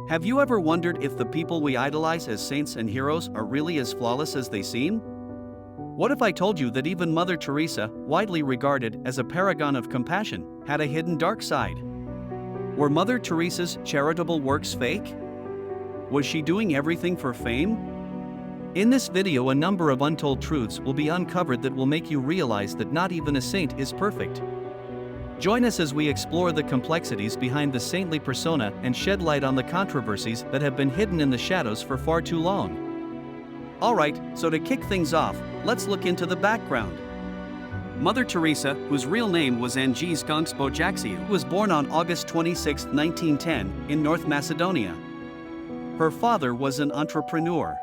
Have you ever wondered if the people we idolize as saints and heroes are really as flawless as they seem? What if I told you that even Mother Teresa, widely regarded as a paragon of compassion, had a hidden dark side? Were Mother Teresa's charitable works fake? Was she doing everything for fame? In this video, a number of untold truths will be uncovered that will make you realize that not even a saint is perfect. Join us as we explore the complexities behind the saintly persona and shed light on the controversies that have been hidden in the shadows for far too long. Alright, so to kick things off, let's look into the background. Mother Teresa, whose real name was Angeis Bojaxiou, was born on August 26, 1910, in North Macedonia. Her father was an entrepreneur.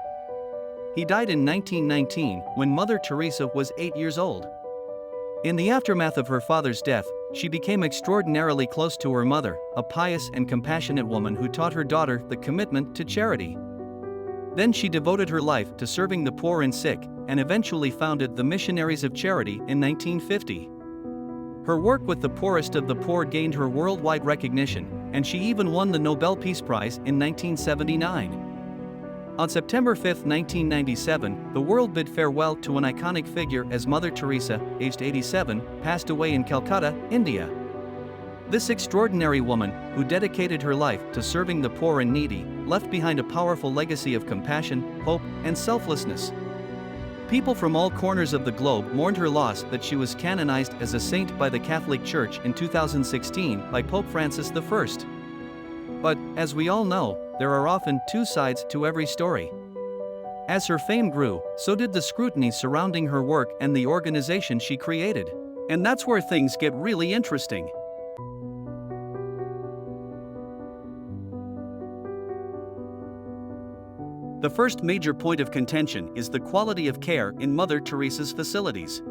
He died in 1919 when Mother Teresa was 8 years old. In the aftermath of her father's death, she became extraordinarily close to her mother, a pious and compassionate woman who taught her daughter the commitment to charity. Then she devoted her life to serving the poor and sick, and eventually founded the Missionaries of Charity in 1950. Her work with the poorest of the poor gained her worldwide recognition, and she even won the Nobel Peace Prize in 1979. On September 5, 1997, the world bid farewell to an iconic figure as Mother Teresa, aged 87, passed away in Calcutta, India. This extraordinary woman, who dedicated her life to serving the poor and needy, left behind a powerful legacy of compassion, hope, and selflessness. People from all corners of the globe mourned her loss. That she was canonized as a saint by the Catholic Church in 2016 by Pope Francis I. But, as we all know, there are often two sides to every story. As her fame grew, so did the scrutiny surrounding her work and the organization she created. And that's where things get really interesting. The first major point of contention is the quality of care in Mother Teresa's facilities.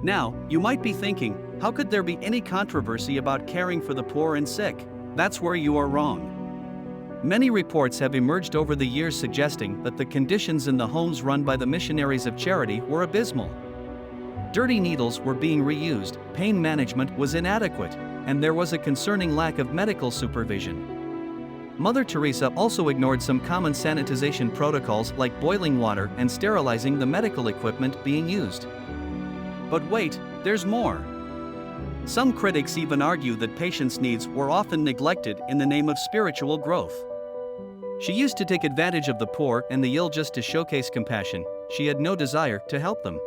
Now, you might be thinking, how could there be any controversy about caring for the poor and sick? That's where you are wrong. Many reports have emerged over the years suggesting that the conditions in the homes run by the Missionaries of Charity were abysmal. Dirty needles were being reused, pain management was inadequate, and there was a concerning lack of medical supervision. Mother Teresa also ignored some common sanitization protocols like boiling water and sterilizing the medical equipment being used. But wait, there's more. Some critics even argue that patients' needs were often neglected in the name of spiritual growth. She used to take advantage of the poor and the ill just to showcase compassion. She had no desire to help them.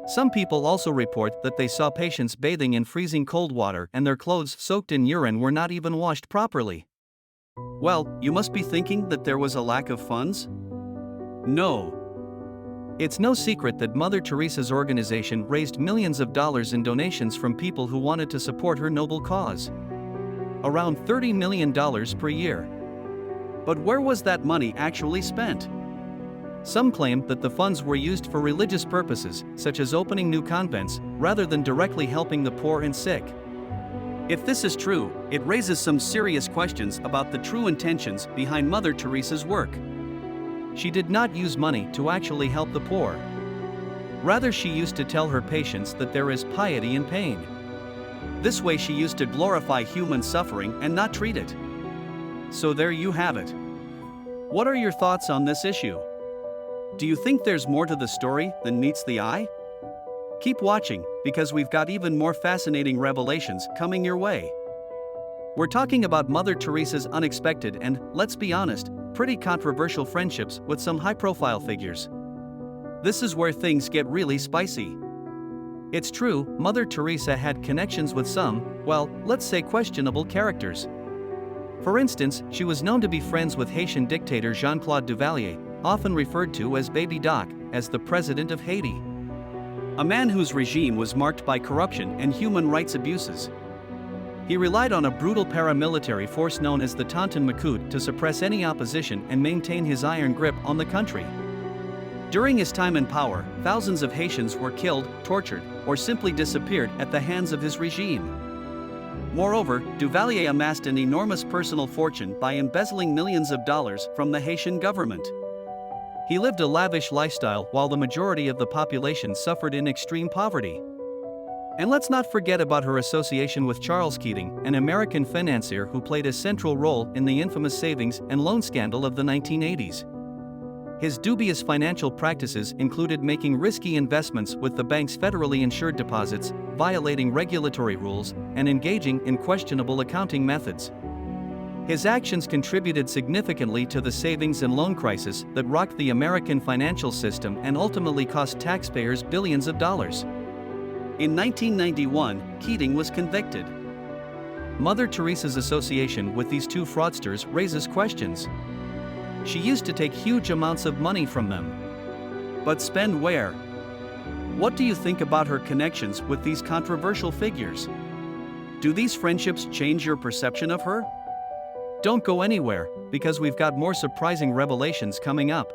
Some people also report that they saw patients bathing in freezing cold water and their clothes soaked in urine were not even washed properly. Well, you must be thinking that there was a lack of funds? No. It's no secret that Mother Teresa's organization raised millions of dollars in donations from people who wanted to support her noble cause. Around $30 million per year. But where was that money actually spent? Some claim that the funds were used for religious purposes, such as opening new convents, rather than directly helping the poor and sick. If this is true, it raises some serious questions about the true intentions behind Mother Teresa's work. She did not use money to actually help the poor. Rather, she used to tell her patients that there is piety in pain. This way she used to glorify human suffering and not treat it. So there you have it. What are your thoughts on this issue? Do you think there's more to the story than meets the eye? Keep watching, because we've got even more fascinating revelations coming your way. We're talking about Mother Teresa's unexpected and, let's be honest, pretty controversial friendships with some high-profile figures. This is where things get really spicy. It's true, Mother Teresa had connections with some, well, let's say questionable characters. For instance, she was known to be friends with Haitian dictator Jean-Claude Duvalier, often referred to as Baby Doc, as the president of Haiti. A man whose regime was marked by corruption and human rights abuses. He relied on a brutal paramilitary force known as the Tonton Macoute to suppress any opposition and maintain his iron grip on the country. During his time in power, thousands of Haitians were killed, tortured, or simply disappeared at the hands of his regime. Moreover, Duvalier amassed an enormous personal fortune by embezzling millions of dollars from the Haitian government. He lived a lavish lifestyle while the majority of the population suffered in extreme poverty. And let's not forget about her association with Charles Keating, an American financier who played a central role in the infamous savings and loan scandal of the 1980s. His dubious financial practices included making risky investments with the bank's federally insured deposits, violating regulatory rules, and engaging in questionable accounting methods. His actions contributed significantly to the savings and loan crisis that rocked the American financial system and ultimately cost taxpayers billions of dollars. In 1991, Keating was convicted. Mother Teresa's association with these two fraudsters raises questions. She used to take huge amounts of money from them. But spend where? What do you think about her connections with these controversial figures? Do these friendships change your perception of her? Don't go anywhere, because we've got more surprising revelations coming up.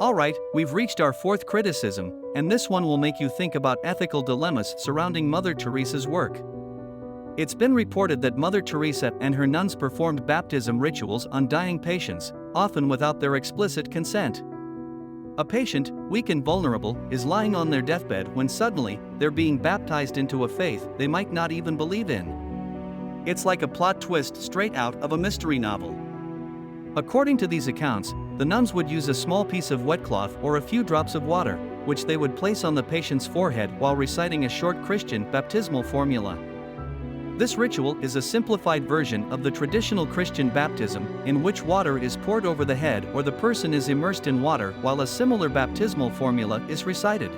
Alright, we've reached our fourth criticism, and this one will make you think about ethical dilemmas surrounding Mother Teresa's work. It's been reported that Mother Teresa and her nuns performed baptism rituals on dying patients, often without their explicit consent. A patient, weak and vulnerable, is lying on their deathbed when suddenly, they're being baptized into a faith they might not even believe in. It's like a plot twist straight out of a mystery novel. According to these accounts, the nuns would use a small piece of wet cloth or a few drops of water, which they would place on the patient's forehead while reciting a short Christian baptismal formula. This ritual is a simplified version of the traditional Christian baptism, in which water is poured over the head or the person is immersed in water while a similar baptismal formula is recited.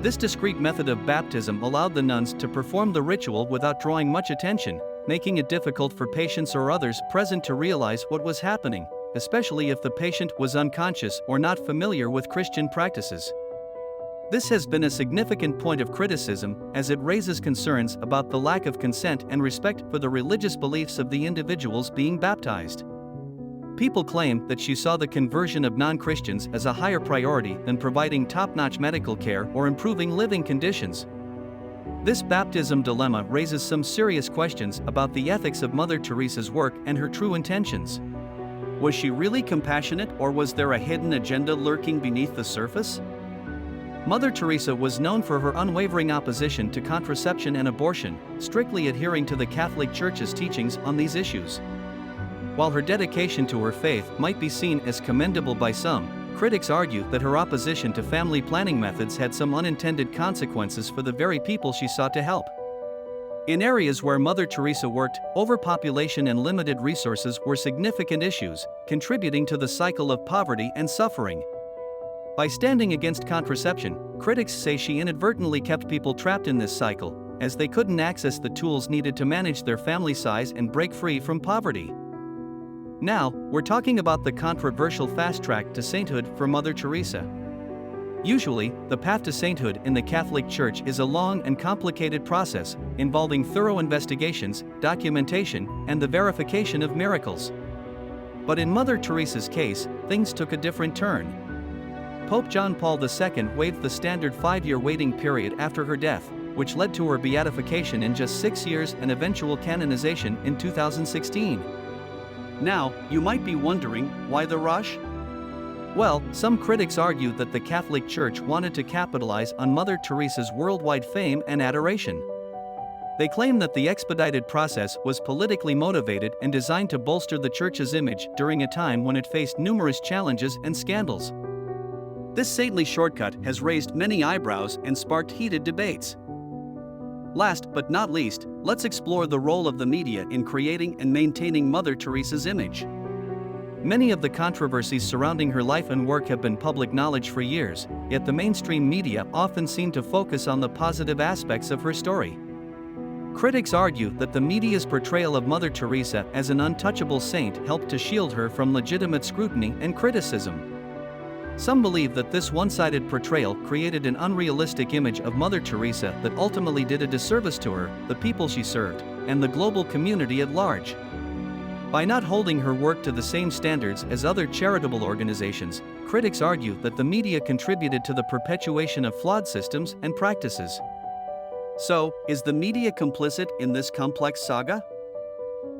This discreet method of baptism allowed the nuns to perform the ritual without drawing much attention, making it difficult for patients or others present to realize what was happening, especially if the patient was unconscious or not familiar with Christian practices. This has been a significant point of criticism, as it raises concerns about the lack of consent and respect for the religious beliefs of the individuals being baptized. People claim that she saw the conversion of non-Christians as a higher priority than providing top-notch medical care or improving living conditions. This baptism dilemma raises some serious questions about the ethics of Mother Teresa's work and her true intentions. Was she really compassionate, or was there a hidden agenda lurking beneath the surface? Mother Teresa was known for her unwavering opposition to contraception and abortion, strictly adhering to the Catholic Church's teachings on these issues. While her dedication to her faith might be seen as commendable by some, critics argue that her opposition to family planning methods had some unintended consequences for the very people she sought to help. In areas where Mother Teresa worked, overpopulation and limited resources were significant issues, contributing to the cycle of poverty and suffering. By standing against contraception, critics say she inadvertently kept people trapped in this cycle, as they couldn't access the tools needed to manage their family size and break free from poverty. Now, we're talking about the controversial fast track to sainthood for Mother Teresa. Usually, the path to sainthood in the Catholic Church is a long and complicated process, involving thorough investigations, documentation, and the verification of miracles. But in Mother Teresa's case, things took a different turn. Pope John Paul II waived the standard 5-year waiting period after her death, which led to her beatification in just 6 years and eventual canonization in 2016. Now, you might be wondering, why the rush? Well, some critics argue that the Catholic Church wanted to capitalize on Mother Teresa's worldwide fame and adoration. They claim that the expedited process was politically motivated and designed to bolster the Church's image during a time when it faced numerous challenges and scandals. This saintly shortcut has raised many eyebrows and sparked heated debates. Last but not least, let's explore the role of the media in creating and maintaining Mother Teresa's image. Many of the controversies surrounding her life and work have been public knowledge for years, yet the mainstream media often seem to focus on the positive aspects of her story. Critics argue that the media's portrayal of Mother Teresa as an untouchable saint helped to shield her from legitimate scrutiny and criticism. Some believe that this one-sided portrayal created an unrealistic image of Mother Teresa that ultimately did a disservice to her, the people she served, and the global community at large. By not holding her work to the same standards as other charitable organizations, critics argue that the media contributed to the perpetuation of flawed systems and practices. So, is the media complicit in this complex saga?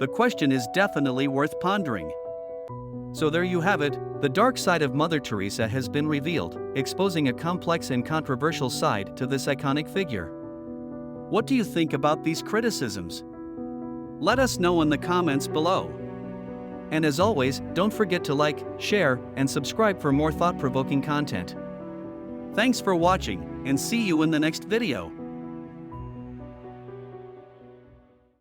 The question is definitely worth pondering. So there you have it, the dark side of Mother Teresa has been revealed, exposing a complex and controversial side to this iconic figure. What do you think about these criticisms? Let us know in the comments below. And as always, don't forget to like, share, and subscribe for more thought-provoking content. Thanks for watching, and see you in the next video.